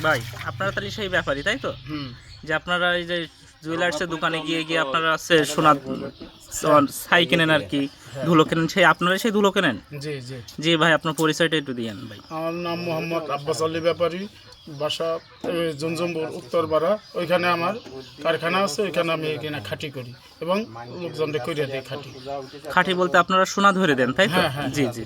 ভাই আপনারা তাহলে সেই ব্যাপারই তাই তো, যে আপনারা এই যে জুয়েলার্সের দোকানে গিয়ে গিয়ে আপনারা আছে সোনা ছাই কেনেন আর কি, ধুলো কেনেন, সেই আপনারা সেই ধুলো কেনেন? জি জি। জি ভাই, আপনার পরিচয়টা একটু দিয়েন ভাই। আমার নাম মোহাম্মদ আব্বাস আলী ব্যাপারী, বাসা জঞ্জমপুর উত্তরপাড়া। ওইখানে আমার কারখানা আছে, ওইখানে আমি এখানে খাঁটি করি এবং লোকজনকে করিয়ে দিই খাঁটি। খাঁটি বলতে আপনারা সোনা ধরে দেন তাই তো? হ্যাঁ, হ্যাঁ, জি জি।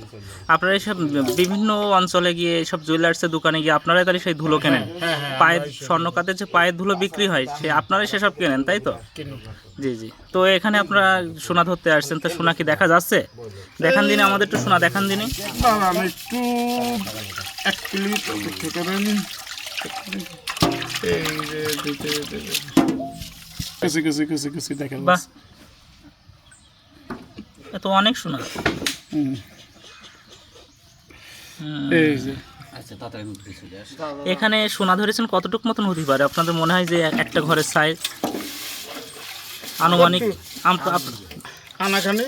আপনারা এইসব বিভিন্ন অঞ্চলে গিয়ে এইসব জুয়েলার্সের দোকানে গিয়ে আপনারাই তাহলে সেই ধুলো কেনেন? হ্যাঁ হ্যাঁ, পায়ের আমরা এইসব স্বর্ণকাতের যে পায়ের ধুলো বিক্রি হয় সে আপনারাই সেসব কেনেন তাই তো? কিনি। জি জি। তো এখানে আপনারা সোনা ধরতে আসছেন, তো সোনা কি দেখা যাচ্ছে? দেখান দিনে আমাদের একটু সোনা দেখান দিনে। না না, আমি একটু এক ক্লিপ একটু করেন। এই যে কিছু দেখা বাহ, যাচ্ছে। এ তো অনেক সোনা। হুম, হুম। এই যে এখানে সোনা ধরেছেন কতটুকু মতন হতে পারে আপনাদের মনে হয় যে একটা ঘরের সাইজ আনুমানিক আনাখানে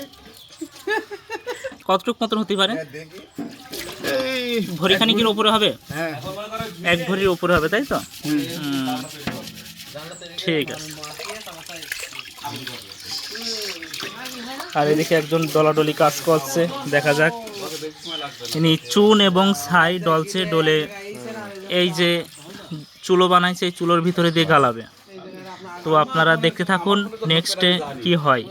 কতটুকু মতন হতে পারে? এই ভরিখানিকের উপরে হবে? হ্যাঁ। এক ভরির উপরে হবে তাই তো? হুম, ঠিক আছে। আর এদিকে একজন ডলাডলি কাজ করছে, দেখা যাক। ইনি চুন এবং ছাই ডলছে, ডলে এই যে চুলো বানাইছে এই চুলোর ভিতরে দিয়ে গালাবে। তো আপনারা দেখতে থাকুন নেক্সটে কি হয়।